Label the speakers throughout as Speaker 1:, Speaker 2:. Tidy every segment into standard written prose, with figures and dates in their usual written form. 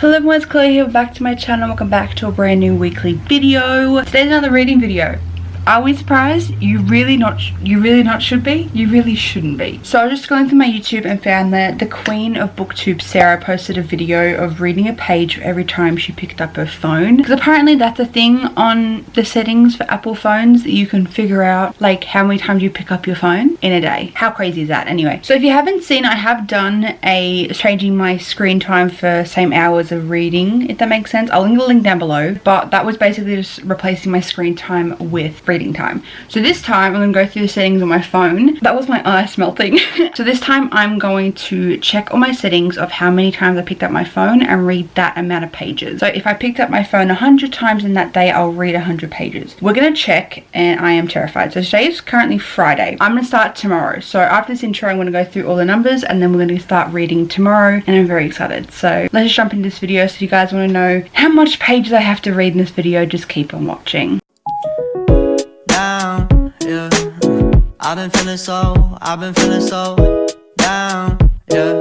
Speaker 1: Hello everyone, it's Chloe here, back to my channel. Welcome back to a brand new weekly video. Today's another reading video. Are we surprised? You really should be. You really shouldn't be. So I was just going through my YouTube and found that the queen of booktube, Sarah, posted a video of reading a page every time she picked up her phone, because apparently that's a thing on the settings for Apple phones, that you can figure out like how many times you pick up your phone in a day. How crazy is that? Anyway, so if you haven't seen, I have done a changing my screen time for same hours of reading, if that makes sense. I'll link the link down below, but that was basically just replacing my screen time with reading time. So this time I'm going to go through the settings on my phone. That was my ice melting. So this time I'm going to check all my settings of how many times I picked up my phone and read that amount of pages. So if I picked up my phone 100 times in that day, I'll read 100 pages. We're going to check, and I am terrified. So today is currently Friday. I'm going to start tomorrow. So after this intro, I'm going to go through all the numbers and then we're going to start reading tomorrow, and I'm very excited. So let's just jump into this video. So if you guys want to know how much pages I have to read in this video, just keep on watching.
Speaker 2: Yeah, I've been feeling so down, yeah.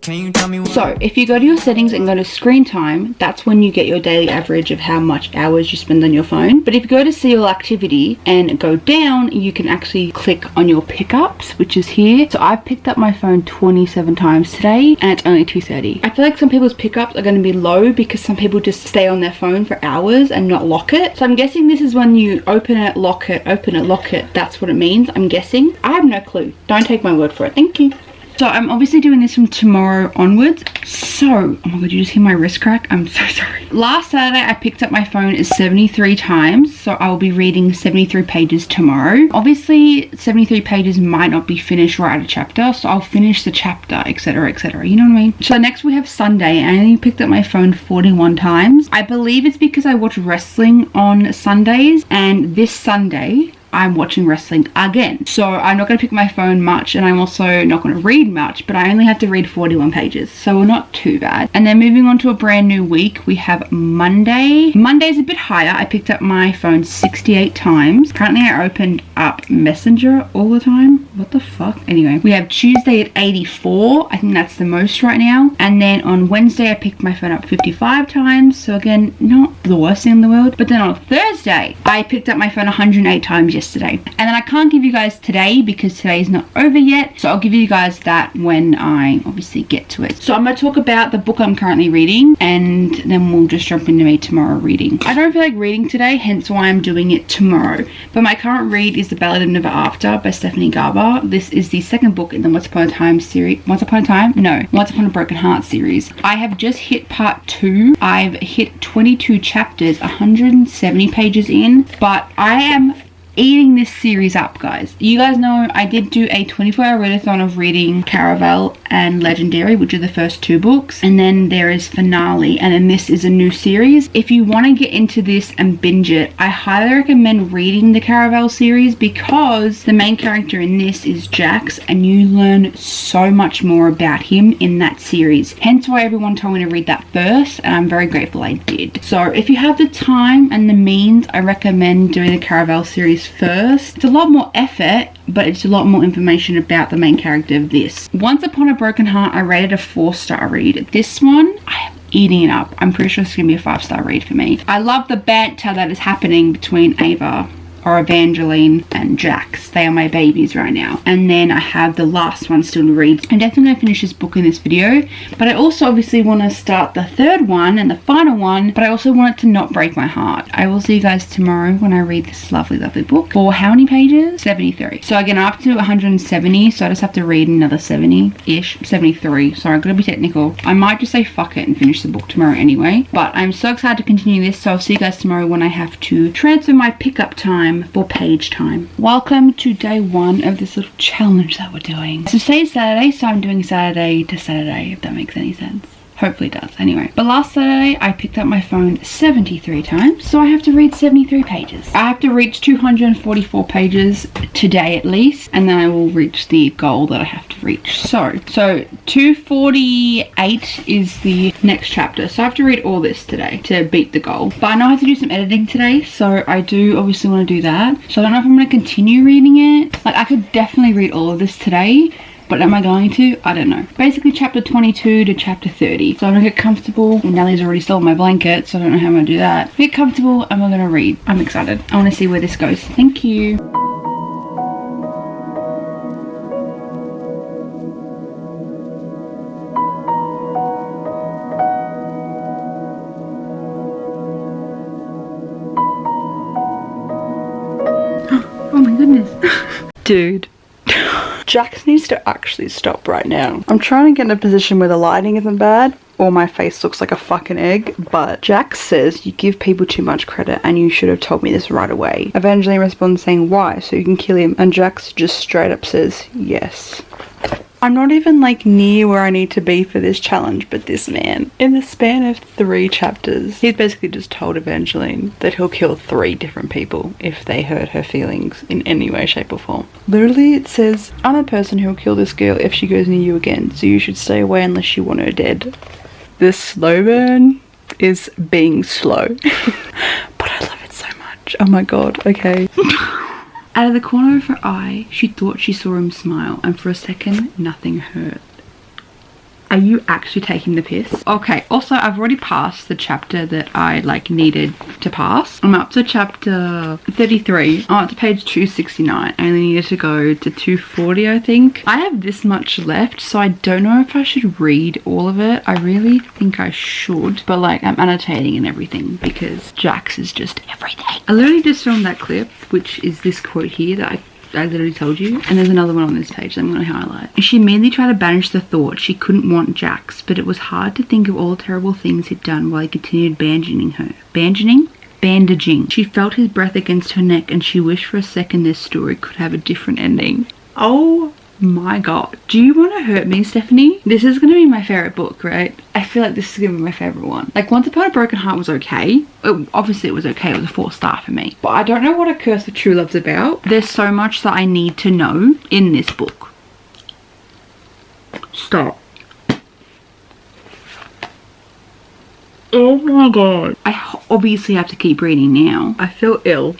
Speaker 2: Can you tell me what?
Speaker 1: So if you go to your settings and go to screen time, that's when you get your daily average of how much hours you spend on your phone. But if you go to see all activity and go down, you can actually click on your pickups, which is here. So I've picked up my phone 27 times today and it's only 2:30. I feel like some people's pickups are going to be low because some people just stay on their phone for hours and not lock it. So I'm guessing this is when you open it, lock it, open it, lock it. That's what it means, I'm guessing. I have no clue. Don't take my word for it. Thank you. So I'm obviously doing this from tomorrow onwards. So, oh my god, you just hear my wrist crack? I'm so sorry. Last Saturday, I picked up my phone 73 times. So I will be reading 73 pages tomorrow. Obviously, 73 pages might not be finished right at a chapter. So I'll finish the chapter, etc, etc. You know what I mean? So next we have Sunday. I only picked up my phone 41 times. I believe it's because I watch wrestling on Sundays. And this Sunday, I'm watching wrestling again. So I'm not going to pick my phone much, and I'm also not going to read much, but I only have to read 41 pages, so we're not too bad. And then moving on to a brand new week, we have Monday. Monday's a bit higher. I picked up my phone 68 times. Currently I opened up Messenger all the time. What the fuck? Anyway, we have Tuesday at 84. I think that's the most right now. And then on Wednesday, I picked my phone up 55 times. So again, not the worst thing in the world. But then on Thursday, I picked up my phone 108 times yesterday. And then I can't give you guys today because today is not over yet. So I'll give you guys that when I obviously get to it. So I'm going to talk about the book I'm currently reading, and then we'll just jump into me tomorrow reading. I don't feel like reading today, hence why I'm doing it tomorrow. But my current read is The Ballad of Never After by Stephanie Garber. This is the second book in the Once Upon a Broken Heart series. I have just hit part 2. I've hit 22 chapters, 170 pages in, but I am eating this series up, guys. You guys know I did do a 24-hour readathon of reading Caraval and Legendary, which are the first 2 books, and then there is Finale, and then this is a new series. If you want to get into this and binge it, I highly recommend reading the Caraval series because the main character in this is Jax, and you learn so much more about him in that series. Hence why everyone told me to read that first, and I'm very grateful I did. So if you have the time and the means, I recommend doing the Caraval series first. It's a lot more effort, but it's a lot more information about the main character of this. Once Upon a Broken Heart, I rated a 4-star read. This one, I am eating it up. I'm pretty sure it's gonna be a 5-star read for me. I love the banter that is happening between Ava, or Evangeline, and Jax. They are my babies right now. And then I have the last one still to read. I'm definitely going to finish this book in this video, but I also obviously want to start the third one and the final one, but I also want it to not break my heart. I will see you guys tomorrow when I read this lovely, lovely book. For how many pages? 73. So again, I'm up to 170, so I just have to read another 70-ish. 73. Sorry, I'm going to be technical. I might just say fuck it and finish the book tomorrow anyway, but I'm so excited to continue this, so I'll see you guys tomorrow when I have to transfer my pickup time for page time. Welcome to day 1 of this little challenge that we're doing. So today's Saturday, so I'm doing Saturday to Saturday, if that makes any sense. Hopefully it does. Anyway, but last Saturday I picked up my phone 73 times, so I have to read 73 pages. I have to reach 244 pages today at least, and then I will reach the goal that I have to reach. So 248 is the next chapter, so I have to read all this today to beat the goal. But I know I have to do some editing today, so I do obviously want to do that. So I don't know if I'm going to continue reading it. Like, I could definitely read all of this today, But am I going to? I don't know. Basically chapter 22 to chapter 30. So I'm gonna get comfortable. And Nellie's already stolen my blanket, so I don't know how I'm gonna do that. Get comfortable and we're gonna read. I'm excited. I wanna see where this goes. Thank you. Oh my goodness. Dude. Jax needs to actually stop right now. I'm trying to get in a position where the lighting isn't bad or my face looks like a fucking egg, but Jax says you give people too much credit and you should have told me this right away. Evangeline responds saying why, so you can kill him, and Jax just straight up says yes. I'm not even like near where I need to be for this challenge, but this man, in the span of 3 chapters, he's basically just told Evangeline that he'll kill 3 different people if they hurt her feelings in any way, shape or form. Literally it says, I'm the person who'll kill this girl if she goes near you again, so you should stay away unless you want her dead. This slow burn is being slow. But I love it so much. Oh my god, okay. Out of the corner of her eye, she thought she saw him smile, and for a second, nothing hurt. Are you actually taking the piss? Okay, also I've already passed the chapter that I like needed to pass. I'm up to chapter 33. I'm up to page 269. I only needed to go to 240, I think. I have this much left, so I don't know if I should read all of it. I really think I should, but like I'm annotating and everything because Jax is just everything. I literally just filmed that clip, which is this quote here that I literally told you, and there's another one on this page that I'm going to highlight. She immediately tried to banish the thought she couldn't want Jax, but it was hard to think of all the terrible things he'd done while he continued bandaging her. Bandaging. She felt his breath against her neck and she wished for a second this story could have a different ending. Oh my god. Do you want to hurt me, Stephanie? This is going to be my favorite book, right? I feel like this is going to be my favorite one. Like, Once Upon a Broken Heart was okay. Obviously it was okay. It was a 4-star for me. But I don't know what A Curse of True Love's about. There's so much that I need to know in this book. Stop. Oh my god. I obviously have to keep reading now. I feel ill.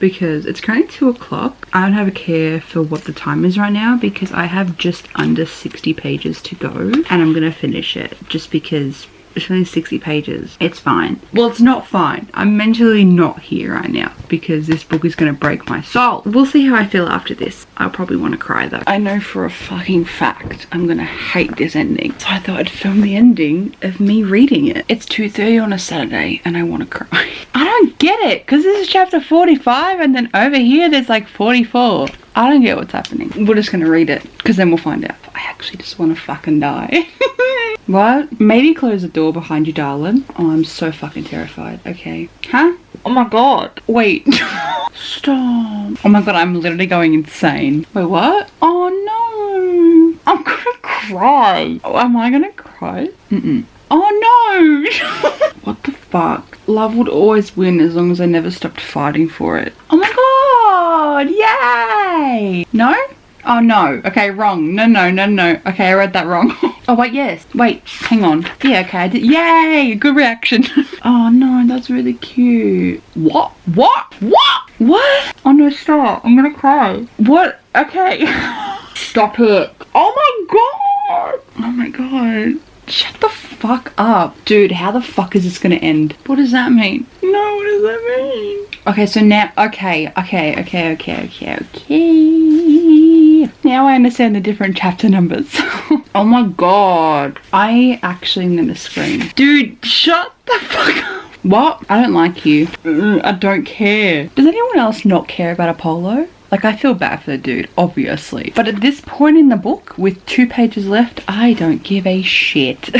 Speaker 1: Because it's currently 2 o'clock. I don't have a care for what the time is right now because I have just under 60 pages to go and I'm gonna finish it just because it's only 60 pages. It's fine. Well, it's not fine. I'm mentally not here right now because this book is gonna break my soul. We'll see how I feel after this. I'll probably want to cry though. I know for a fucking fact I'm gonna hate this ending. So I thought I'd film the ending of me reading it. It's 2:30 on a Saturday and I want to cry. I don't get it because this is chapter 45 and then over here there's like 44. I don't get what's happening. We're just gonna read it because then we'll find out. I actually just want to fucking die. What? Maybe close the door behind you, darling. Oh, I'm so fucking terrified. Okay. Huh? Oh my god. Wait. Stop. Oh my god, I'm literally going insane. Wait, what? Oh no. I'm gonna cry. Oh, am I gonna cry? Mm-mm. Oh no. What the fuck? Love would always win as long as I never stopped fighting for it. Oh my god. Yay. No? Oh no. Okay, wrong. No. Okay, I read that wrong. Oh wait, yes. Wait, hang on. Yeah, okay, I did. Yay! Good reaction. Oh no, that's really cute. What? What? Oh no, stop. I'm gonna cry. What? Okay. Stop it. Oh my god. Shut the fuck up. Dude, how the fuck is this gonna end? What does that mean? No, what does that mean? Okay, so now, okay. Now I understand the different chapter numbers. Oh my god. I actually am gonna scream. Dude, shut the fuck up. What? I don't like you. I don't care. Does anyone else not care about Apollo? Like, I feel bad for the dude, obviously. But at this point in the book, with 2 pages left, I don't give a shit.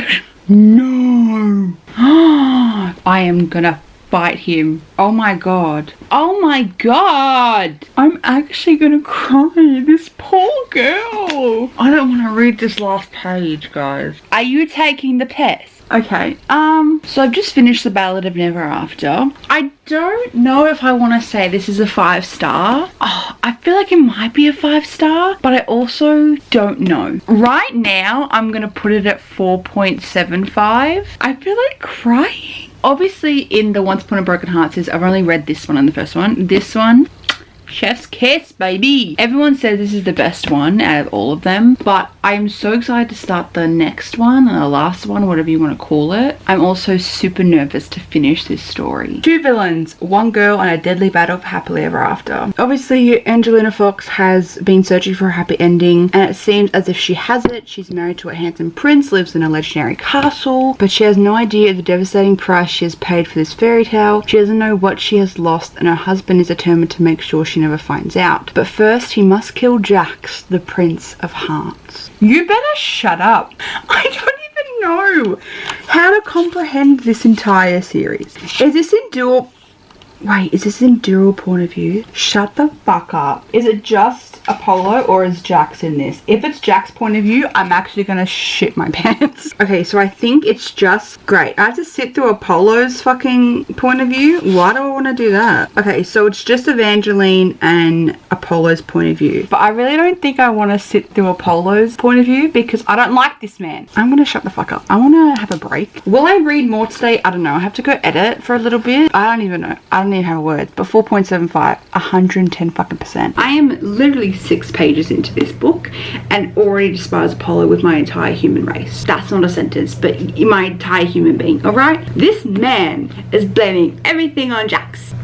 Speaker 1: No. I am gonna fight him. Oh my god. Oh my god. I'm actually gonna cry. This poor girl. I don't want to read this last page, guys. Are you taking the piss? Okay, so I've just finished The Ballad of Never After. I don't know if I want to say this is a 5-star. Oh, I feel like it might be a 5-star, but I also don't know. Right now, I'm going to put it at 4.75. I feel like crying. Obviously, in the Once Upon a Broken Heart says I've only read this one and the first one. This one, Chef's kiss, baby. Everyone says this is the best one out of all of them, but I'm so excited to start the next one and the last one, whatever you want to call it. I'm also super nervous to finish this story. 2 villains, 1 girl and a deadly battle for happily ever after. Obviously, Angelina Fox has been searching for a happy ending, and it seems as if she has it. She's married to a handsome prince, lives in a legendary castle, but she has no idea of the devastating price she has paid for this fairy tale. She doesn't know what she has lost, and her husband is determined to make sure she never finds out. But first, he must kill Jax, the Prince of Hearts. You better shut up. I don't even know how to comprehend this entire series. Is this in dual... Wait, is this in dual point of view? Shut the fuck up. Is it just Apollo or is Jax in this? If it's Jax's point of view, I'm actually gonna shit my pants. Okay, so I think it's just... Great, I have to sit through Apollo's fucking point of view? Why do I want to do that? Okay, so it's just Evangeline and Apollo's point of view. But I really don't think I want to sit through Apollo's point of view because I don't like this man. I'm gonna shut the fuck up. I want to have a break. Will I read more today? I don't know. I have to go edit for a little bit. I don't even know. I don't even have words. But 4.75, 110 fucking %. I am literally 6 pages into this book and already despise Apollo with my entire human race. That's not a sentence, but my entire human being, alright? This man is blaming everything on Jax.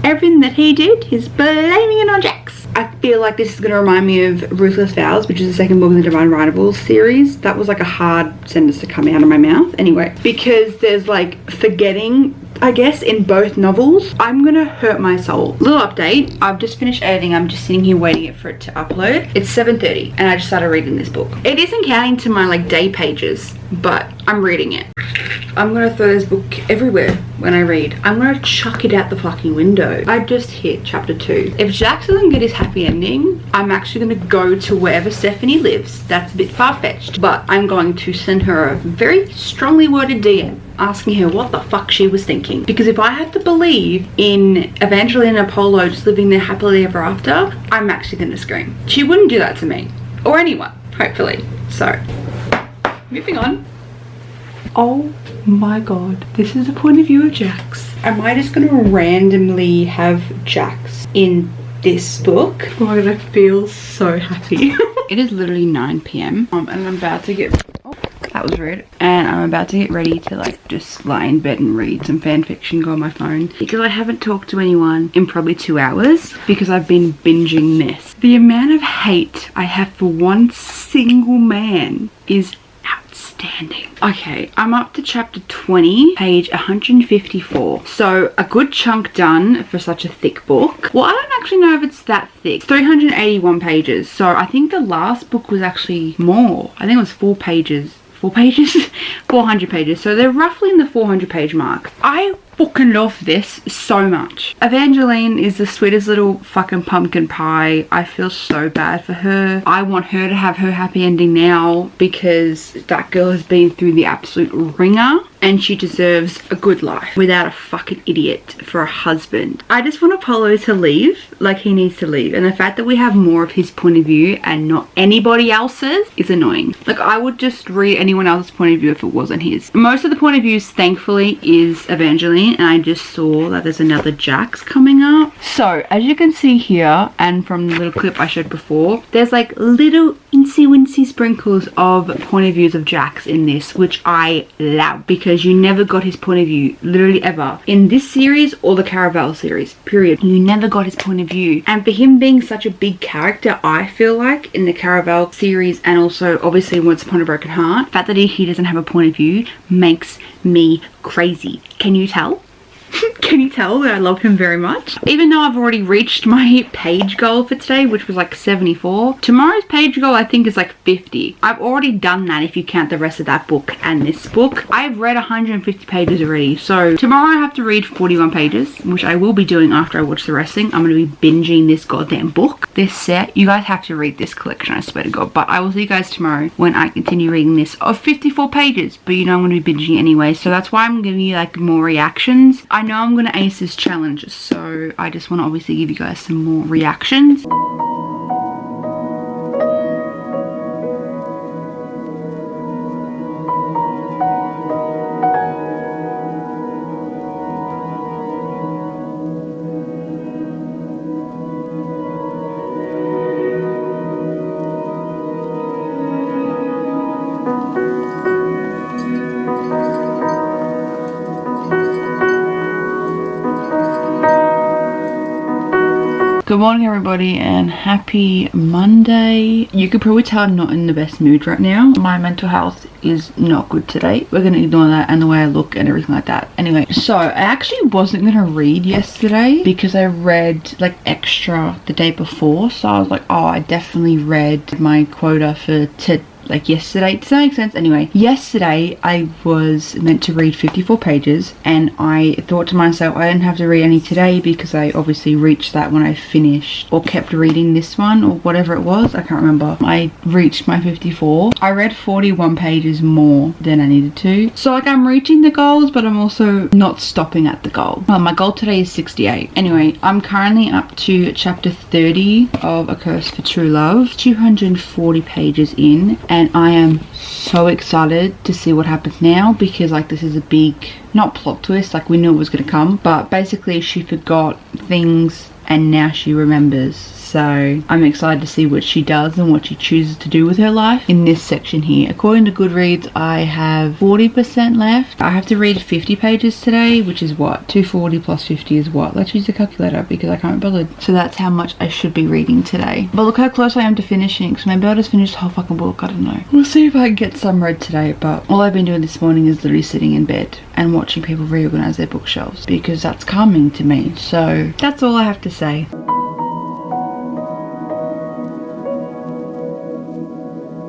Speaker 1: Everything that he did, he's blaming it on Jax. I feel like this is going to remind me of Ruthless Vows, which is the second book in the Divine Rivables series. That was like a hard sentence to come out of my mouth. Anyway, because there's like forgetting, I guess, in both novels. I'm gonna hurt my soul. Little update, I've just finished editing. I'm just sitting here waiting for it to upload. It's 7:30 and I just started reading this book. It isn't counting to my like day pages, but I'm reading it. I'm gonna throw this book everywhere when I read. I'm gonna chuck it out the fucking window. I just hit chapter 2. If Jax doesn't get his happy ending, I'm actually gonna go to wherever Stephanie lives. That's a bit far-fetched, but I'm going to send her a very strongly worded DM asking her what the fuck she was thinking. Because if I have to believe in Evangeline and Apollo just living there happily ever after, I'm actually gonna scream. She wouldn't do that to me. Or anyone, hopefully. So, moving on. Oh my god, this is the point of view of Jax. Am I just gonna randomly have Jax in this book? Oh my god, I feel so happy. It is literally 9 p.m. And I'm about to get... Oh, that was rude. And I'm about to get ready to like just lie in bed and read some fan fiction, go on my phone. Because I haven't talked to anyone in probably 2 hours because I've been binging this. The amount of hate I have for one single man is outstanding. Okay, I'm up to chapter 20, page 154. So a good chunk done for such a thick book. Well, I don't actually know if it's that thick. 381 pages. So I think the last book was actually more. I think it was 4 pages. 400 pages. So they're roughly in the 400 page mark. I fucking love this so much. Evangeline is the sweetest little fucking pumpkin pie. I feel so bad for her. I want her to have her happy ending now because that girl has been through the absolute ringer and she deserves a good life without a fucking idiot for a husband. I just want Apollo to leave like he needs to leave, and the fact that we have more of his point of view and not anybody else's is annoying. Like, I would just read anyone else's point of view if it wasn't his. Most of the point of views, thankfully, is Evangeline, and I just saw that there's another Jax coming up. So, as you can see here, and from the little clip I showed before, there's like little incy-wincy sprinkles of point of views of Jax in this, which I love, because you never got his point of view, literally ever, in this series or the Caraval series, period. You never got his point of view. And for him being such a big character, I feel like, in the Caraval series, and also obviously Once Upon a Broken Heart, the fact that he doesn't have a point of view makes me crazy. Can you tell? Can you tell that I love him very much? Even though I've already reached my page goal for today, which was like 74, tomorrow's page goal I think is like 50. I've already done that if you count the rest of that book and this book. I've read 150 pages already, so tomorrow I have to read 41 pages, which I will be doing after I watch the wrestling. I'm going to be binging this goddamn book. This set, you guys have to read this collection, I swear to God. But I will see you guys tomorrow when I continue reading this of 54 pages. But you know I'm going to be binging anyway, so that's why I'm giving you like more reactions. I know I'm going to ace this challenge, so I just want to obviously give you guys some more reactions. Good morning everybody and happy Monday. You could probably tell I'm not in the best mood right now. My mental health is not good today. We're gonna ignore that and the way I look and everything like that. Anyway, so I actually wasn't gonna read yesterday because I read like extra the day before. So I was like, oh, I definitely read my quota for like yesterday. Does that make sense? Anyway, yesterday I was meant to read 54 pages and I thought to myself I didn't have to read any today because I obviously reached that when I finished or kept reading this one or whatever it was. I can't remember. I reached my 54. I read 41 pages more than I needed to. So like I'm reaching the goals, but I'm also not stopping at the goal. Well, my goal today is 68. Anyway, I'm currently up to chapter 30 of A Curse for True Love. 240 pages in. And I am so excited to see what happens now because like this is a big, not plot twist, like we knew it was going to come, but basically she forgot things and now she remembers. So I'm excited to see what she does and what she chooses to do with her life in this section here. According to Goodreads, I have 40% left. I have to read 50 pages today, which is what? 240 plus 50 is what? Let's use a calculator because I can't be bothered. So that's how much I should be reading today. But look how close I am to finishing. So maybe I'll just finish the whole fucking book. I don't know. We'll see if I can get some read today. But all I've been doing this morning is literally sitting in bed and watching people reorganize their bookshelves because that's calming to me. So that's all I have to say.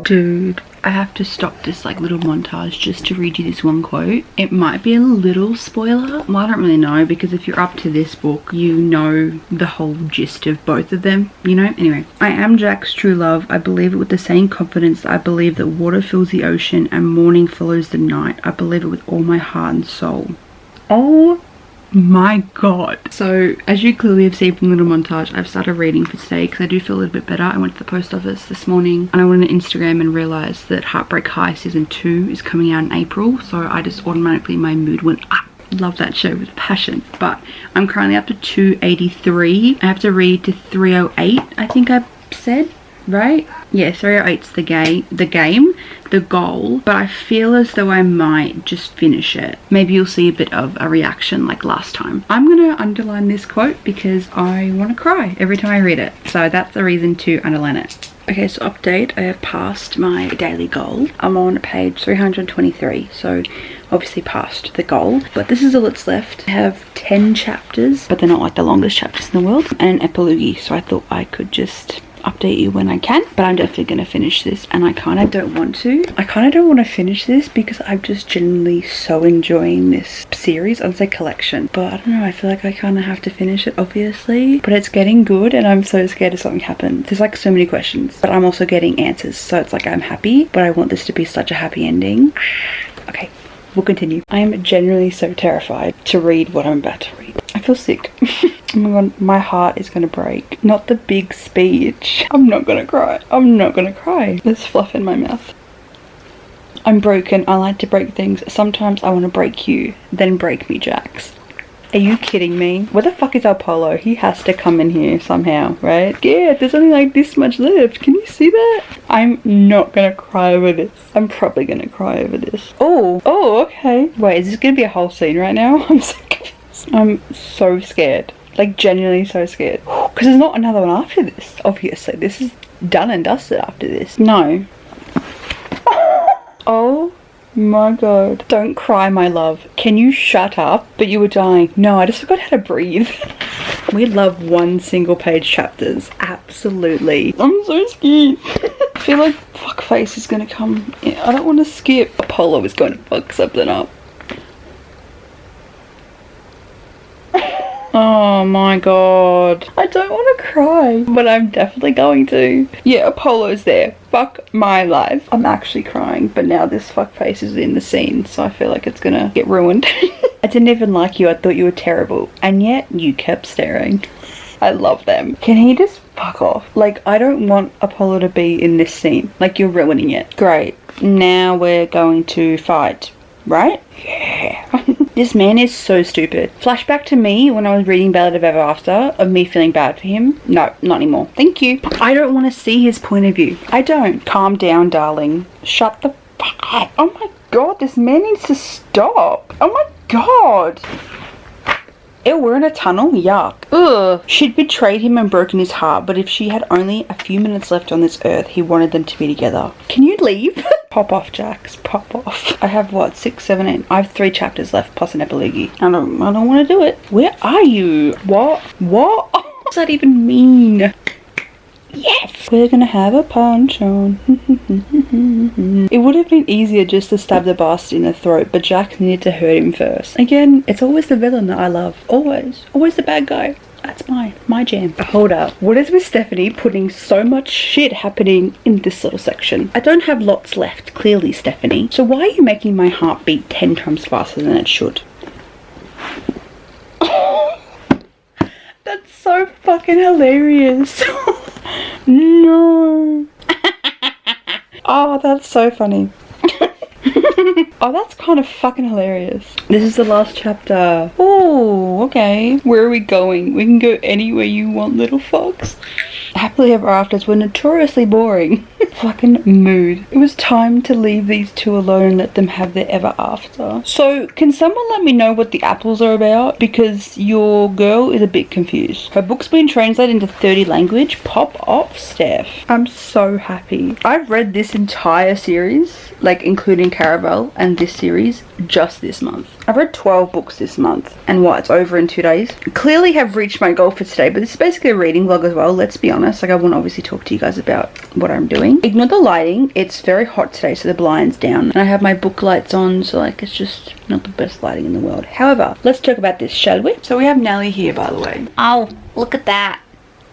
Speaker 1: Dude, I have to stop this like little montage just to read you this one quote. It might be a little spoiler. Well, I don't really know because if you're up to this book, you know the whole gist of both of them, you know? Anyway, I am Jack's true love. I believe it with the same confidence that I believe that water fills the ocean and morning follows the night. I believe it with all my heart and soul. Oh my god. So as you clearly have seen from the little montage, I've started reading for today because I do feel a little bit better. I went to the post office this morning and I went on Instagram and realized that Heartbreak High season 2 is coming out in April, so I just automatically, my mood went up. Love that show with passion. But I'm currently up to 283. I have to read to 308, I think I said, right? Yeah, 308's the goal, but I feel as though I might just finish it. Maybe you'll see a bit of a reaction like last time. I'm gonna underline this quote because I want to cry every time I read it, so that's the reason to underline it. Okay, so update, I have passed my daily goal. I'm on page 323, so obviously passed the goal, but this is all that's left. I have 10 chapters, but they're not like the longest chapters in the world, and an epilogue, so I thought I could just update you when I can, but I'm definitely going to finish this, and I kind of don't want to. I kind of don't want to finish this because I'm just genuinely so enjoying this series. I'd say collection, but I don't know, I feel like I kind of have to finish it obviously, but it's getting good and I'm so scared if something happens. There's like so many questions, but I'm also getting answers, so it's like I'm happy, but I want this to be such a happy ending. Okay, we'll continue. I am genuinely so terrified to read what I'm about to read. I feel sick. Oh my god, my heart is gonna break. Not the big speech. I'm not gonna cry. I'm not gonna cry. There's fluff in my mouth. I'm broken. I like to break things. Sometimes I want to break you. Then break me, Jax. Are you kidding me? Where the fuck is Apollo? He has to come in here somehow, right? Yeah, there's only like this much left. Can you see that? I'm not gonna cry over this. I'm probably gonna cry over this. Oh, okay. Wait, is this gonna be a whole scene right now? I'm so confused. I'm so scared. Like genuinely so scared. Because there's not another one after this, obviously. This is done and dusted after this. No. Oh my god. Don't cry, my love. Can you shut up? But you were dying. No, I just forgot how to breathe. We love one single page chapters. Absolutely. I'm so scared. I feel like fuckface is gonna come in. I don't want to skip. Apollo is going to fuck something up. Oh my god. I don't want to cry, but I'm definitely going to. Yeah, Apollo's there. Fuck my life. I'm actually crying, but now this fuckface is in the scene, so I feel like it's gonna get ruined. I didn't even like you. I thought you were terrible. And yet, you kept staring. I love them. Can he just fuck off? Like, I don't want Apollo to be in this scene. Like, you're ruining it. Great. Now we're going to fight. Right? Yeah. This man is so stupid. Flashback to me when I was reading Ballad of Ever After, of me feeling bad for him. No, not anymore. Thank you. I don't want to see his point of view. I don't. Calm down, darling. Shut the fuck up. Oh my god, this man needs to stop. Oh my god. Ew, we're in a tunnel? Yuck. Ugh. She'd betrayed him and broken his heart, but if she had only a few minutes left on this earth, he wanted them to be together. Can you leave? Pop off, Jax. Pop off. I have what? 6, 7, 8. I have 3 chapters left plus an epilogue. I don't want to do it. Where are you? What? What? What does that even mean? Yes! We're gonna have a punch on. It would have been easier just to stab the bastard in the throat, but Jack needed to hurt him first. Again, it's always the villain that I love. Always. Always the bad guy. That's my jam. Hold up. What is with Stephanie putting so much shit happening in this little section? I don't have lots left, clearly, Stephanie. So why are you making my heart beat 10 times faster than it should? That's so fucking hilarious. No. Oh, that's so funny. Oh, that's kind of fucking hilarious. This is the last chapter. Oh, okay. Where are we going? We can go anywhere you want, little fox. Happily ever afters were notoriously boring. Fucking mood. It was time to leave these two alone and let them have their ever after. So, can someone let me know what the apples are about? Because your girl is a bit confused. Her book's been translated into 30 language. Pop off, Steph. I'm so happy. I've read this entire series, like including Caravel and this series, just this month. I've read 12 books this month. And what? It's over in 2 days. Clearly have reached my goal for today, but this is basically a reading vlog as well. Let's be honest. Like, I want to obviously talk to you guys about what I'm doing. Ignore the lighting. It's very hot today, so the blind's down. And I have my book lights on, so like it's just not the best lighting in the world. However, let's talk about this, shall we? So we have Nellie here, by the way. Oh, look at that.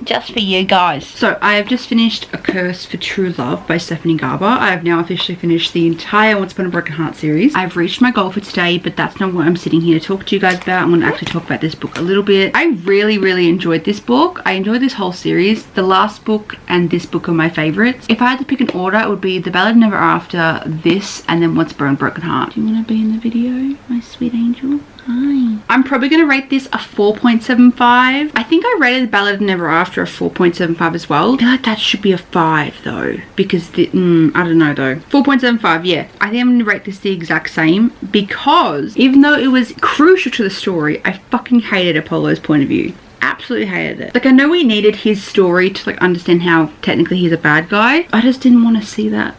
Speaker 1: Just for you guys. So I have just finished A Curse for True Love by Stephanie Garber. I have now officially finished the entire Once Upon a Broken Heart series. I've reached my goal for today, but that's not what I'm sitting here to talk to you guys about. I'm going to actually talk about this book a little bit. I really enjoyed this book. I enjoyed this whole series. The last book and this book are my favorites. If I had to pick an order, it would be The Ballad of Never After, this, and then Once Upon a Broken Heart. Do you want to be in the video, my sweet angel? Hi. I'm probably going to rate this a 4.75. I think I rated The Ballad of Never After a 4.75 as well. I feel like that should be a 5 though, because I don't know though. 4.75, yeah. I think I'm going to rate this the exact same, because even though it was crucial to the story, I fucking hated Apollo's point of view. Absolutely hated it. Like, I know we needed his story to like understand how technically he's a bad guy. I just didn't want to see that.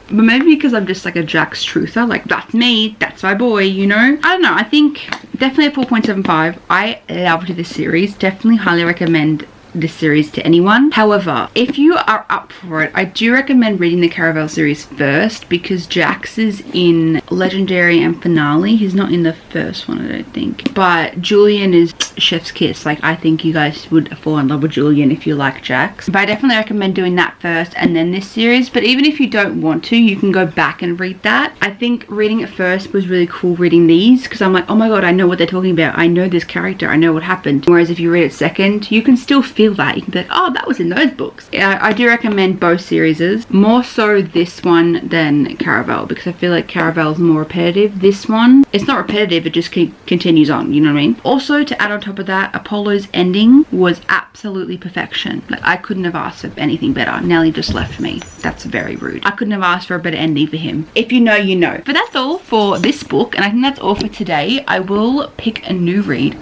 Speaker 1: But maybe because I'm just like a Jax truther, like that's me, that's my boy, you know? I don't know, I think definitely a 4.75. I loved this series, definitely highly recommend this series to anyone. However, if you are up for it, I do recommend reading the Caravel series first, because Jax is in Legendary and Finale. He's not in the first one, I don't think. But Julian is chef's kiss. Like, I think you guys would fall in love with Julian if you like Jax. But I definitely recommend doing that first and then this series. But even if you don't want to, you can go back and read that. I think reading it first was really cool, reading these, because I'm like, oh my god, I know what they're talking about. I know this character. I know what happened. Whereas if you read it second, you can still feel that. You can be like, oh, that was in those books. I do recommend both series. More so this one than Caravel, because I feel like Caravel's more repetitive. This one, it's not repetitive, it just continues on, you know what I mean? Also, to add on top of that, Apollo's ending was absolutely perfection. Like, I couldn't have asked for anything better. Nellie just left me. That's very rude. I couldn't have asked for a better ending for him. If you know, you know. But that's all for this book, and I think that's all for today. I will pick a new read.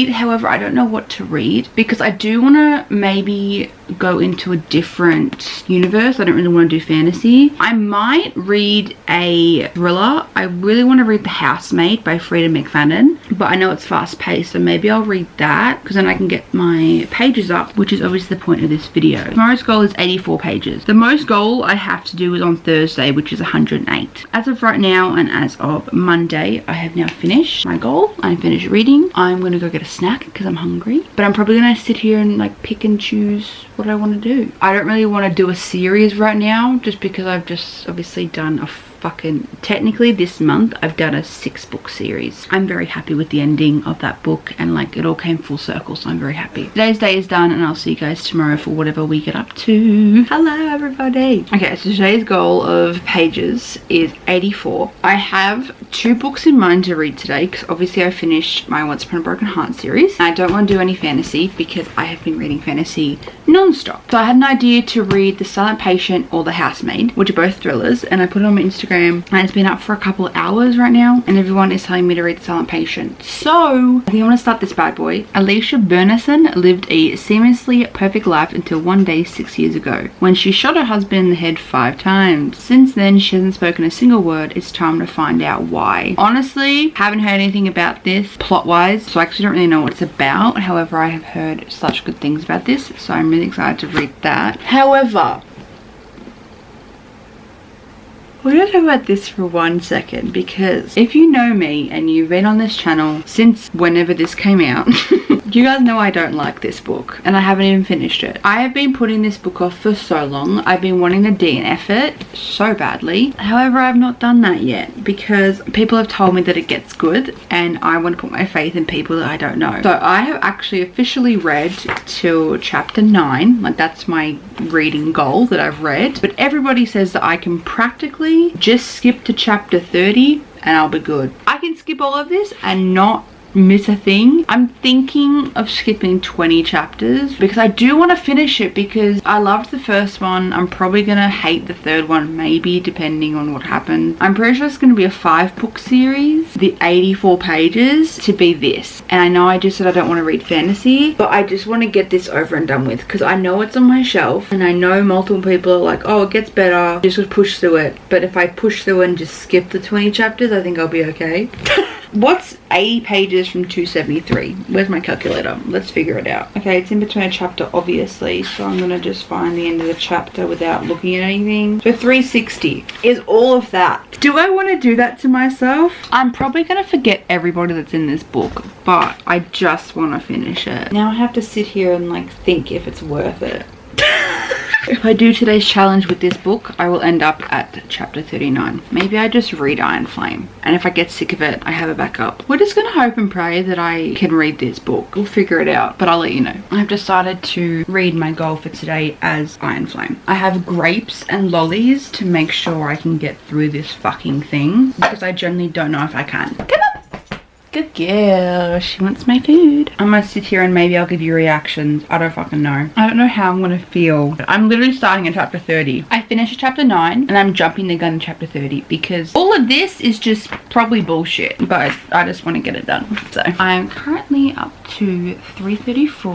Speaker 1: However, I don't know what to read, because I do want to maybe go into a different universe. I don't really want to do fantasy. I might read a thriller. I really want to read The Housemaid by Frida McFadden, but I know it's fast paced, so maybe I'll read that, because then I can get my pages up, which is obviously the point of this video. Tomorrow's goal is 84 pages. The most goal I have to do is on Thursday, which is 108. As of right now, and as of Monday, I have now finished my goal. I'm finished reading. I'm going to go get a snack because I'm hungry, but I'm probably going to sit here and like pick and choose what I want to do. I don't really want to do a series right now, just because I've just obviously done a technically this month I've done a 6-book series. I'm very happy with the ending of that book, and like it all came full circle, so I'm very happy. Today's day is done, and I'll see you guys tomorrow for whatever we get up to. Hello everybody. Okay, so today's goal of pages is 84. I have 2 books in mind to read today, because obviously I finished my Once Upon a Broken Heart series. I don't want to do any fantasy because I have been reading fantasy non-stop. So I had an idea to read The Silent Patient or The Housemaid, which are both thrillers, and I put it on my Instagram, and it's been up for a couple of hours right now, and everyone is telling me to read The Silent Patient. So I think I'm gonna start this bad boy. Alicia Benson lived a seamlessly perfect life until one day 6 years ago, when she shot her husband in the head 5 times. Since then, she hasn't spoken a single word. It's time to find out why. Honestly, haven't heard anything about this plot-wise, so I actually don't really know what it's about. However, I have heard such good things about this, so I'm really excited to read that. However, we're going to talk about this for 1 second, because if you know me and you've been on this channel since whenever this came out, you guys know I don't like this book, and I haven't even finished it. I have been putting this book off for so long. I've been wanting to DNF it so badly. However, I've not done that yet because people have told me that it gets good, and I want to put my faith in people that I don't know. So I have actually officially read till chapter 9. Like, that's my reading goal that I've read. But everybody says that I can practically just skip to chapter 30 and I'll be good. I can skip all of this and not miss a thing. I'm thinking of skipping 20 chapters because I do want to finish it, because I loved the first one. I'm probably gonna hate the third one, maybe, depending on what happens. I'm pretty sure it's gonna be a 5-book series, the 84 pages to be this. And I know I just said I don't want to read fantasy, but I just want to get this over and done with, because I know it's on my shelf and I know multiple people are like, oh, it gets better, just push through it. But if I push through and just skip the 20 chapters, I think I'll be okay. What's 80 pages from 273? Where's my calculator? Let's figure it out. Okay, it's in between a chapter, obviously, so I'm gonna just find the end of the chapter without looking at anything. So 360 is all of that. Do I want to do that to myself? I'm probably gonna forget everybody that's in this book, but I just want to finish it. Now I have to sit here and like think if it's worth it. If I do today's challenge with this book, I will end up at chapter 39. Maybe I just read Iron Flame, and if I get sick of it, I have a backup. We're just gonna hope and pray that I can read this book. We'll figure it out, but I'll let you know. I've decided to read my goal for today as Iron Flame. I have grapes and lollies to make sure I can get through this fucking thing, because I generally don't know if I can. Come on! Good girl, she wants my food. I'm gonna sit here and maybe I'll give you reactions. I don't fucking know. I don't know how I'm gonna feel. I'm literally starting at chapter 30. I finished chapter 9 and I'm jumping the gun in chapter 30 because all of this is just probably bullshit, but I just want to get it done. So I'm currently up to 334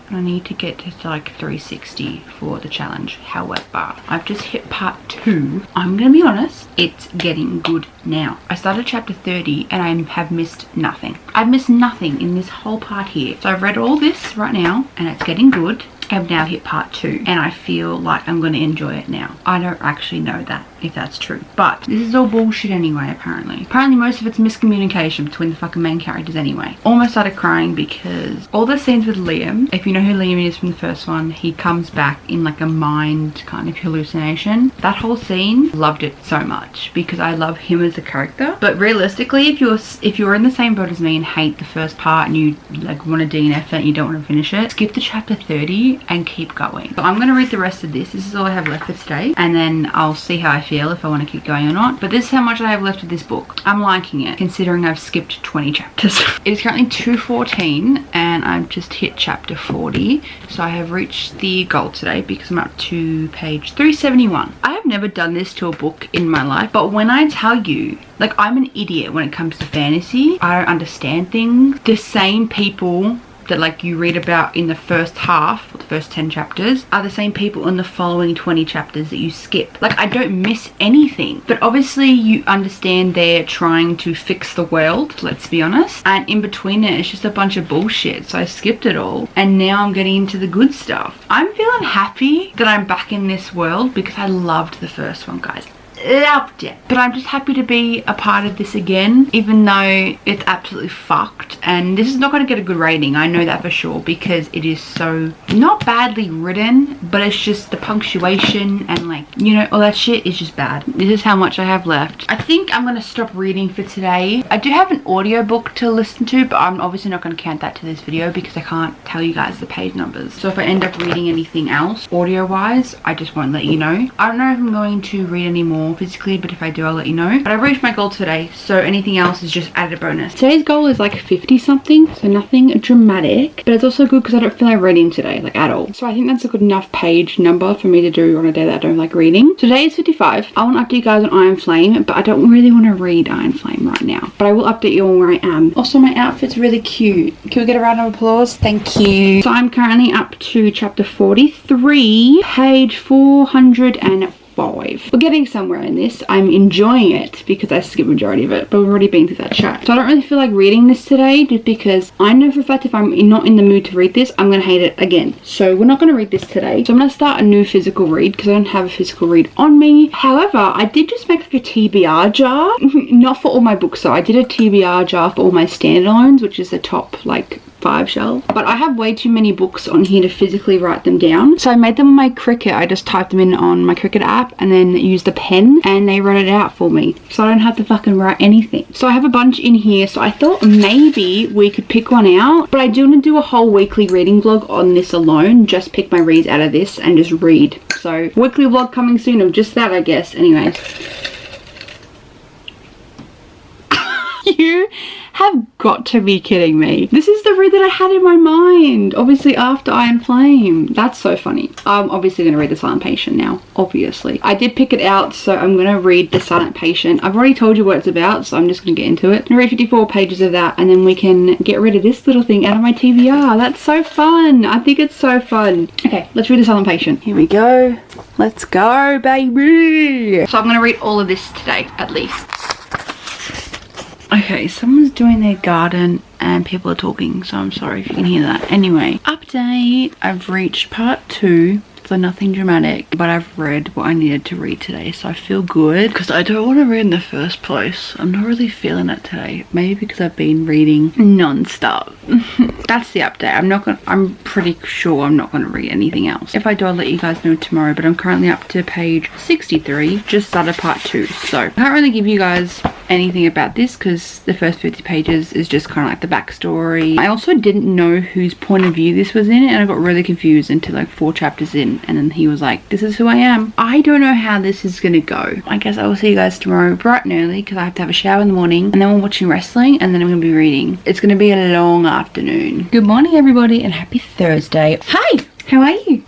Speaker 1: and I need to get to like 360 for the challenge. However, I've just hit part 2. I'm gonna be honest, it's getting good now. I started chapter 30 and I have missed nothing. I've missed nothing in this whole part here. So I've read all this right now and it's getting good. I've now hit part 2 and I feel like I'm going to enjoy it now. I don't actually know that if that's true, but this is all bullshit anyway. Apparently most of it's miscommunication between the fucking main characters anyway. Almost started crying because all the scenes with Liam, if you know who Liam is from the first one, he comes back in like a mind kind of hallucination. That whole scene, loved it so much because I love him as a character. But realistically, if you're in the same boat as me and hate the first part and you like want to DNF it and you don't want to finish it, skip to chapter 30 and keep going. So I'm going to read the rest of this. This is all I have left for today, and then I'll see how I feel if I want to keep going or not. But this is how much I have left of this book. I'm liking it considering I've skipped 20 chapters. It is currently 2:14 and I've just hit chapter 40, so I have reached the goal today because I'm up to page 371. I have never done this to a book in my life, but when I tell you, like, I'm an idiot when it comes to fantasy. I don't understand things. The same people that like you read about in the first half, or the first 10 chapters, are the same people in the following 20 chapters that you skip. Like, I don't miss anything. But obviously you understand they're trying to fix the world, let's be honest. And in between it, it's just a bunch of bullshit. So I skipped it all. And now I'm getting into the good stuff. I'm feeling happy that I'm back in this world because I loved the first one, guys. Loved it. But I'm just happy to be a part of this again, even though it's absolutely fucked. And this is not going to get a good rating, I know that for sure, because it is so not badly written, but it's just the punctuation and like, you know, all that shit is just bad. This is how much I have left. I think I'm going to stop reading for today. I do have an audiobook to listen to, but I'm obviously not going to count that to this video because I can't tell you guys the page numbers. So if I end up reading anything else audio wise, I just won't let you know. I don't know if I'm going to read any more more physically, but if I do, I'll let you know. But I've reached my goal today, so anything else is just added bonus. Today's goal is like 50 something, so nothing dramatic, but it's also good because I don't feel like reading today, like at all. So I think that's a good enough page number for me to do on a day that I don't like reading. Today is 55. I want to update you guys on Iron Flame, but I don't really want to read Iron Flame right now. But I will update you on where I am. Also, my outfit's really cute. Can we get a round of applause? Thank you. So I'm currently up to chapter 43, page 405. We're getting somewhere in this. I'm enjoying it because I skipped majority of it, but we've already been through that chat. So I don't really feel like reading this today just because I know for a fact if I'm not in the mood to read this, I'm going to hate it again. So we're not going to read this today. So I'm going to start a new physical read because I don't have a physical read on me. However, I did just make like a TBR jar. Not for all my books though. I did a TBR jar for all my standalones, which is the top like 5 shelves, but I have way too many books on here to physically write them down. So I made them on my Cricut. I just typed them in on my Cricut app and then used a pen and they wrote it out for me, so I don't have to fucking write anything. So I have a bunch in here, so I thought maybe we could pick one out, but I do want to do a whole weekly reading vlog on this alone, just pick my reads out of this and just read. So weekly vlog coming soon of just that, I guess. Anyways, you have got to be kidding me. This is the read that I had in my mind, obviously after Iron Flame. That's so funny. I'm obviously going to read The Silent Patient now, obviously. I did pick it out, so I'm going to read The Silent Patient. I've already told you what it's about, so I'm just going to get into it. I'm going to read 54 pages of that, and then we can get rid of this little thing out of my TBR. That's so fun. I think it's so fun. Okay, let's read The Silent Patient. Here we go. Let's go, baby. So I'm going to read all of this today, at least. Okay, someone's doing their garden and people are talking, so I'm sorry if you can hear that. Anyway, update. I've reached part 2. So nothing dramatic, but I've read what I needed to read today, so I feel good because I don't want to read in the first place. I'm not really feeling it today, maybe because I've been reading non-stop. That's the update. I'm pretty sure I'm not going to read anything else. If I do, I'll let you guys know tomorrow, but I'm currently up to page 63, just started part 2, so I can't really give you guys anything about this because the first 50 pages is just kind of like the backstory. I also didn't know whose point of view this was in, and I got really confused until like 4 chapters in, and then he was like, this is who I am. I don't know how this is gonna go. I guess I will see you guys tomorrow bright and early because I have to have a shower in the morning, and then we're watching wrestling, and then I'm gonna be reading. It's gonna be a long afternoon. Good morning everybody and happy Thursday. Hi, how are you?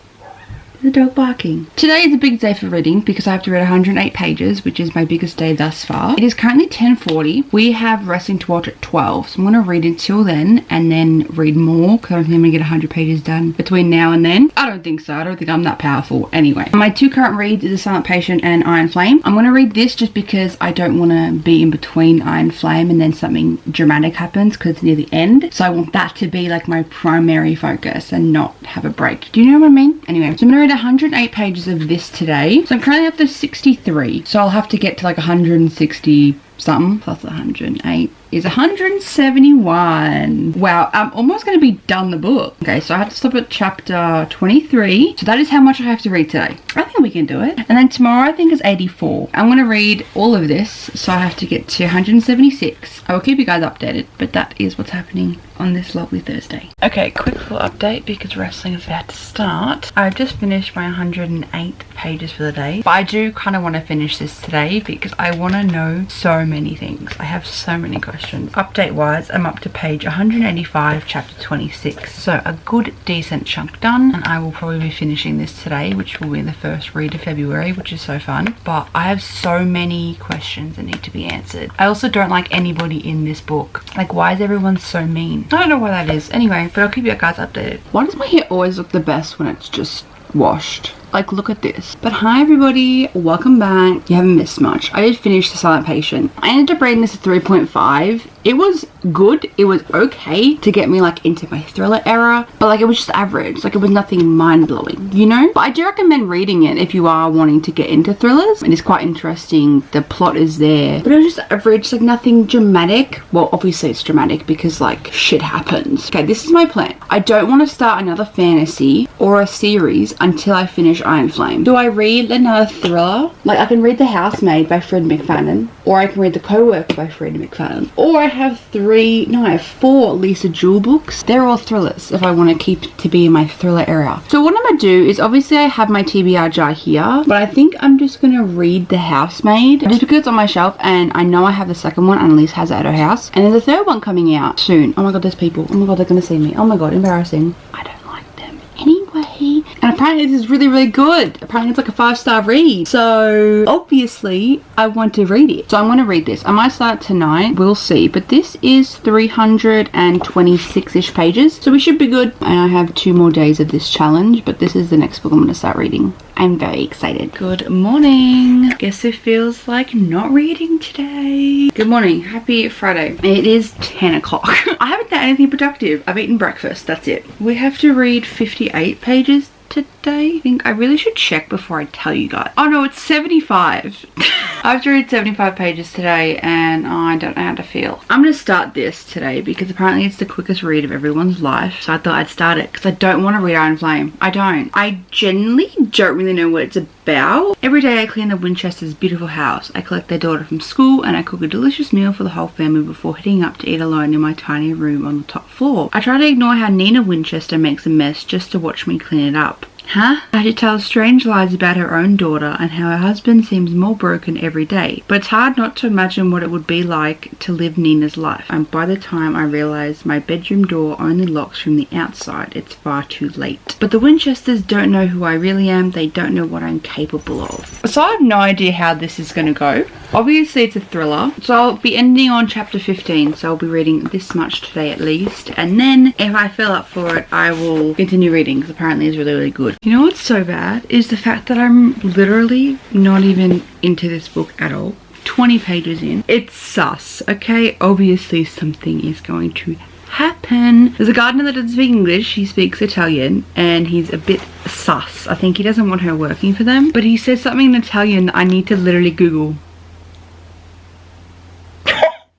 Speaker 1: The dog barking. Today is a big day for reading because I have to read 108 pages, which is my biggest day thus far. It is currently 10:40. We have wrestling to watch at 12, so I'm going to read until then and then read more because I don't think I'm going to get 100 pages done between now and then. I don't think so. I don't think I'm that powerful. Anyway, my 2 current reads is The Silent Patient and Iron Flame. I'm going to read this just because I don't want to be in between Iron Flame and then something dramatic happens because it's near the end. So I want that to be like my primary focus and not have a break. Do you know what I mean? Anyway, so I'm going to read 108 pages of this today. So I'm currently up to 63. So I'll have to get to like 160 something plus 108 is 171. Wow, I'm almost going to be done the book. Okay, so I have to stop at chapter 23. So that is how much I have to read today. I think we can do it. And then tomorrow I think is 84. I'm going to read all of this, so I have to get to 176. I will keep you guys updated, but that is what's happening on this lovely Thursday. Okay, quick little update because wrestling is about to start. I've just finished my 108 pages for the day, but I do kind of want to finish this today because I want to know so many things. I have so many questions. Update wise, I'm up to page 185, chapter 26. So a good decent chunk done, and I will probably be finishing this today, which will be the first read of February, which is so fun. But I have so many questions that need to be answered. I also don't like anybody in this book. Like, why is everyone so mean? I don't know why that is. Anyway, but I'll keep you guys updated. Why does my hair always look the best when it's just washed? Like, look at this. But hi everybody, welcome back. You haven't missed much. I did finish The Silent Patient. I ended up rating this at 3.5. It was good. It was okay to get me like into my thriller era, but like it was just average. Like it was nothing mind-blowing, you know? But I do recommend reading it if you are wanting to get into thrillers. It is quite interesting. The plot is there, but it was just average, like nothing dramatic. Well, obviously it's dramatic because like shit happens. Okay, this is my plan. I don't want to start another fantasy or a series until I finish finish Iron Flame. Do I read another thriller? Like, I can read The Housemaid by Fred McFadden, or I can read The Co-Worker by Fred McFadden, or I have 4 Lisa Jewell books. They're all thrillers if I want to keep to be in my thriller area. So what I'm going to do is, obviously I have my TBR jar here, but I think I'm just going to read The Housemaid just because it's on my shelf and I know I have the second one. Annalise has it at her house, and there's a third one coming out soon. Oh my god, there's people. Oh my god, they're going to see me. Oh my god, embarrassing. I don't like them. Anyway, and apparently this is really, really good. Apparently it's like a 5-star read. So obviously I want to read it. So I'm going to read this. I might start tonight. We'll see. But this is 326-ish pages. So we should be good. And I have 2 more days of this challenge. But this is the next book I'm going to start reading. I'm very excited. Good morning. Guess it feels like not reading today. Good morning. Happy Friday. It is 10 o'clock. I haven't done anything productive. I've eaten breakfast. That's it. We have to read 58 pages today. I think I really should check before I tell you guys. Oh no, it's 75. I have to read 75 pages today and I don't know how to feel. I'm going to start this today because apparently it's the quickest read of everyone's life. So I thought I'd start it because I don't want to read Iron Flame. I don't. I genuinely don't really know what it's about. Every day I clean the Winchester's beautiful house. I collect their daughter from school and I cook a delicious meal for the whole family before heading up to eat alone in my tiny room on the top floor. I try to ignore how Nina Winchester makes a mess just to watch me clean it up. Huh? She tells strange lies about her own daughter and how her husband seems more broken every day. But it's hard not to imagine what it would be like to live Nina's life. And by the time I realise my bedroom door only locks from the outside, it's far too late. But the Winchesters don't know who I really am. They don't know what I'm capable of. So I have no idea how this is going to go. Obviously it's a thriller. So I'll be ending on chapter 15. So I'll be reading this much today at least. And then if I feel up for it, I will continue reading because apparently it's really, really good. You know what's so bad is the fact that I'm literally not even into this book at all. 20 pages in. It's sus, okay? Obviously something is going to happen. There's a gardener that doesn't speak English. He speaks Italian and he's a bit sus. I think he doesn't want her working for them. But he says something in Italian that I need to literally Google.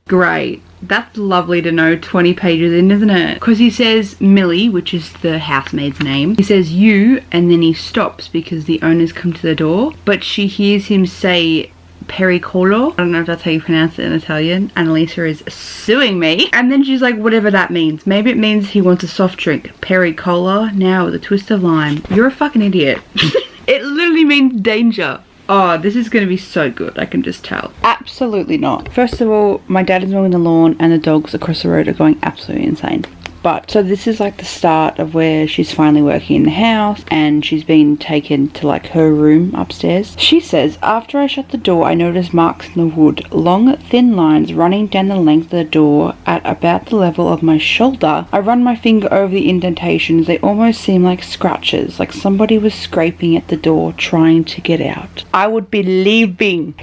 Speaker 1: Great. That's lovely to know 20 pages in, isn't it? Because he says Millie, which is the housemaid's name. He says you, and then he stops because the owners come to the door. But she hears him say pericolo. I don't know if that's how you pronounce it in Italian. Annalisa is suing me. And then she's like, whatever that means. Maybe it means he wants a soft drink. Pericola, now with a twist of lime. You're a fucking idiot. It literally means danger. Oh, this is going to be so good, I can just tell. Absolutely not. First of all, my dad is mowing the lawn and the dogs across the road are going absolutely insane. But, so this is like the start of where she's finally working in the house and she's been taken to like her room upstairs. She says, after I shut the door, I noticed marks in the wood, long thin lines running down the length of the door at about the level of my shoulder. I run my finger over the indentations. They almost seem like scratches, like somebody was scraping at the door trying to get out. I would be leaving.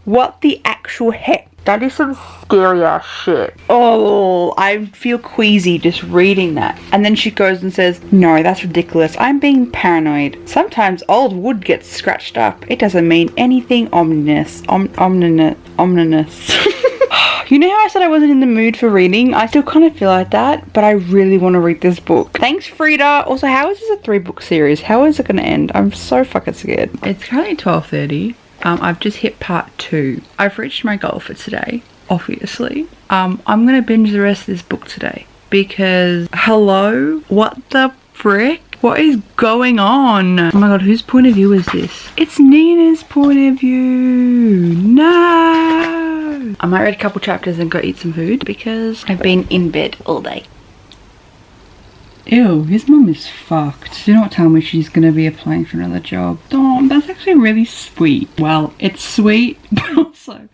Speaker 1: What the actual heck? That is some scary ass shit. Oh, I feel queasy just reading that. And then she goes and says, no, that's ridiculous. I'm being paranoid. Sometimes old wood gets scratched up. It doesn't mean anything ominous. Ominous. You know how I said I wasn't in the mood for reading? I still kind of feel like that, but I really want to read this book. Thanks, Frida. Also, how is this a 3-book series? How is it going to end? I'm so fucking scared. It's currently 12:30. I've just hit part 2. I've reached my goal for today, obviously. I'm going to binge the rest of this book today because, hello? What the frick? What is going on? Oh my god, whose point of view is this? It's Nina's point of view. No! I might read a couple chapters and go eat some food because I've been in bed all day. Ew, his mum is fucked. Do not tell me she's gonna be applying for another job. Oh, that's actually really sweet. Well, it's sweet, but also...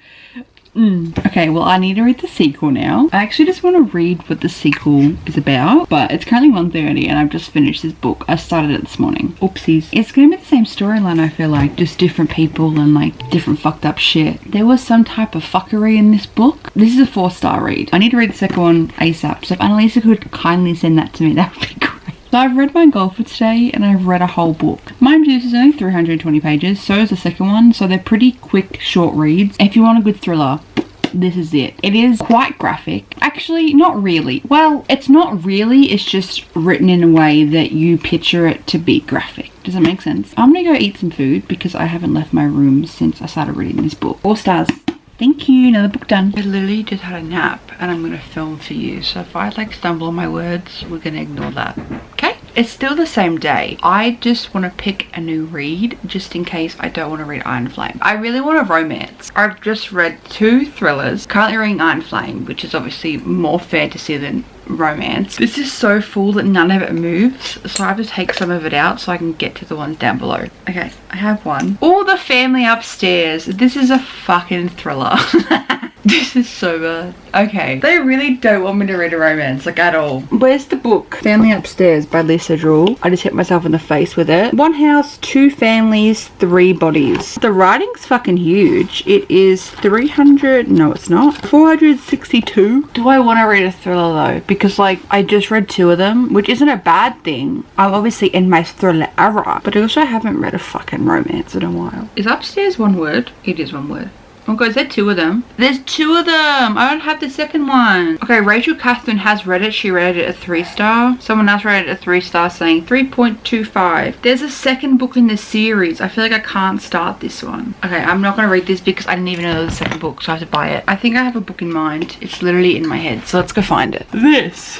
Speaker 1: Okay, well, I need to read the sequel now. I actually just want to read what the sequel is about, but it's currently 1:30 and I've just finished this book. I started it this morning. Oopsies. It's gonna be the same storyline, I feel like. Just different people and like different fucked up shit. There was some type of fuckery in this book. This is a 4-star read. I need to read the second one ASAP. So if Annalisa could kindly send that to me, that would be great. So I've read my goal for today and I've read a whole book. Mind you, this is only 320 pages, so is the second one, so they're pretty quick, short reads. If you want a good thriller, this is it. It is quite graphic. Actually, not really. Well, it's not really, it's just written in a way that you picture it to be graphic. Does it make sense? I'm gonna go eat some food because I haven't left my room since I started reading this book. 4 stars. Thank you, another book done. I literally just had a nap and I'm gonna film for you. So if I like stumble on my words, we're gonna ignore that, okay? It's still the same day. I just want to pick a new read just in case I don't want to read Iron Flame. I really want a romance. I've just read 2 thrillers. Currently reading Iron Flame, which is obviously more fantasy than romance. This is so full that none of it moves, so I have to take some of it out so I can get to the ones down below. Okay, I have one. Oh, The Family Upstairs. This is a fucking thriller. This is so bad. Okay, they really don't want me to read a romance, like at all. Where's the book? Family Upstairs by Lisa Drew. I just hit myself in the face with it. 1 house, 2 families, 3 bodies. The writing's fucking huge. It is 300, no it's not, 462. Do I want to read a thriller though? Because like, I just read 2 of them, which isn't a bad thing. I'm obviously in my thriller era, but I also haven't read a fucking romance in a while. Is upstairs one word? It is one word. Oh god, is there 2 of them? There's 2 of them! I don't have the second one. Okay, Rachel Catherine has read it. She rated it a 3-star. Someone else rated it a 3-star saying 3.25. There's a second book in the series. I feel like I can't start this one. Okay, I'm not gonna read this because I didn't even know there was a second book, so I have to buy it. I think I have a book in mind. It's literally in my head, so let's go find it. This.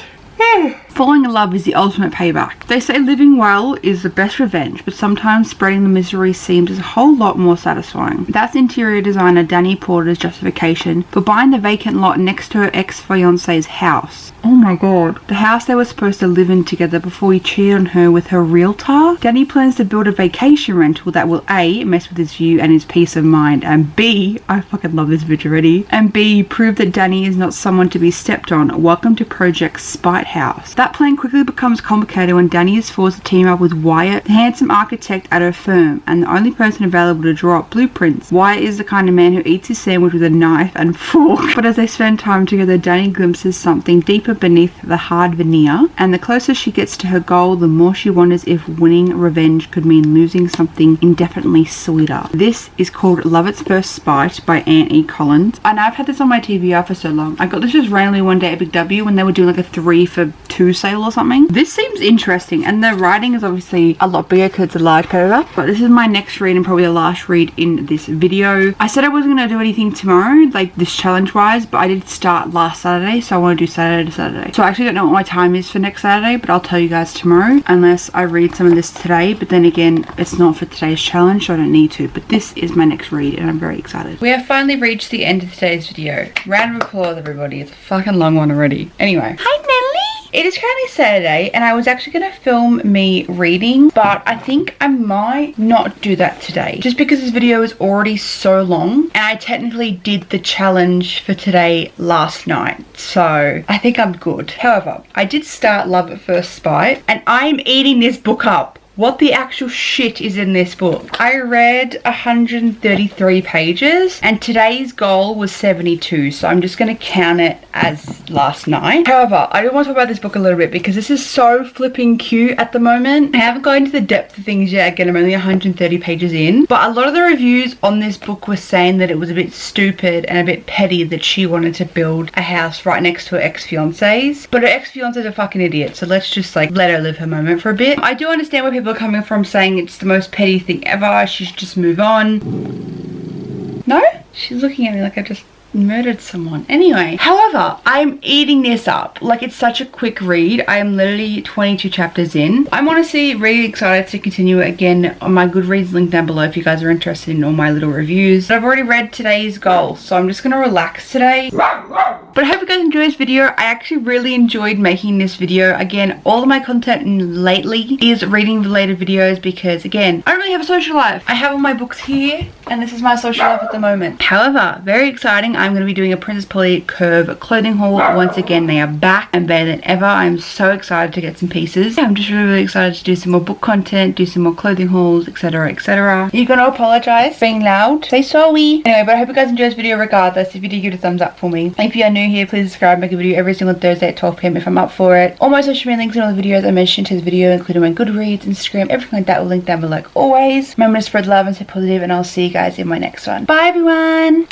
Speaker 1: Falling in love is the ultimate payback. They say living well is the best revenge, but sometimes spreading the misery seems a whole lot more satisfying. That's interior designer Danny Porter's justification for buying the vacant lot next to her ex-fiance's house. Oh my god. The house they were supposed to live in together before he cheated on her with her realtor. Danny plans to build a vacation rental that will A, mess with his view and his peace of mind, and B, I fucking love this bitch already, and B, prove that Danny is not someone to be stepped on. Welcome to Project Spite House. That plan quickly becomes complicated when Danny is forced to team up with Wyatt, the handsome architect at her firm, and the only person available to draw up blueprints. Wyatt is the kind of man who eats his sandwich with a knife and fork. But as they spend time together, Danny glimpses something deeper beneath the hard veneer, and the closer she gets to her goal, the more she wonders if winning revenge could mean losing something indefinitely sweeter. This is called Love at First Spite by Anne E. Collins, and I've had this on my TBR for so long. I got this just randomly one day at Big W when they were doing like a 3 for 2 sale or something. This seems interesting, and the writing is obviously a lot bigger because it's a large paperback, but this is my next read and probably the last read in this video. I said I wasn't going to do anything tomorrow, like this challenge wise, but I did start last Saturday, so I want to do Saturday to Saturday. So I actually don't know what my time is for next Saturday, but I'll tell you guys tomorrow, unless I read some of this today. But then again, it's not for today's challenge, so I don't need to. But this is my next read and I'm very excited. We have finally reached the end of today's video. Round of applause, everybody. It's a fucking long one already. Anyway, hi Nelly! It is currently Saturday and I was actually going to film me reading, but I think I might not do that today just because this video is already so long and I technically did the challenge for today last night, so I think I'm good. However, I did start Love at First Spite and I'm eating this book up. What the actual shit is in this book? I read 133 pages and today's goal was 72, so I'm just going to count it as last night. However, I do want to talk about this book a little bit because this is so flipping cute at the moment. I haven't gone into the depth of things yet. Again, I'm only 130 pages in, but a lot of the reviews on this book were saying that it was a bit stupid and a bit petty that she wanted to build a house right next to her ex-fiancés, but her ex-fiancé's a fucking idiot, so let's just like let her live her moment for a bit. I do understand where people are coming from saying it's the most petty thing ever, she should just move on. No? She's looking at me like I just murdered someone. Anyway, however, I'm eating this up. Like, it's such a quick read. I am literally 22 chapters in. I'm honestly really excited to continue it again on my Goodreads link down below if you guys are interested in all my little reviews. But I've already read today's goal, so I'm just gonna relax today. But I hope you guys enjoyed this video. I actually really enjoyed making this video. Again, all of my content lately is reading related videos because, again, I don't really have a social life. I have all my books here and this is my social life at the moment. However, very exciting. I'm going to be doing a Princess Polly Curve clothing haul once again. They are back and better than ever. I'm so excited to get some pieces. Yeah, I'm just really excited to do some more book content, do some more clothing hauls, etc, etc. You're going to apologize for being loud. Say sorry. Anyway, but I hope you guys enjoyed this video regardless. If you did, give it a thumbs up for me. If you are new here, please subscribe. Make a video every single Thursday at 12 PM if I'm up for it. All my social media links and all the videos I mentioned in this video, including my Goodreads, Instagram, everything like that will link down below like always. Remember to spread love and stay positive, and I'll see you guys in my next one. Bye everyone.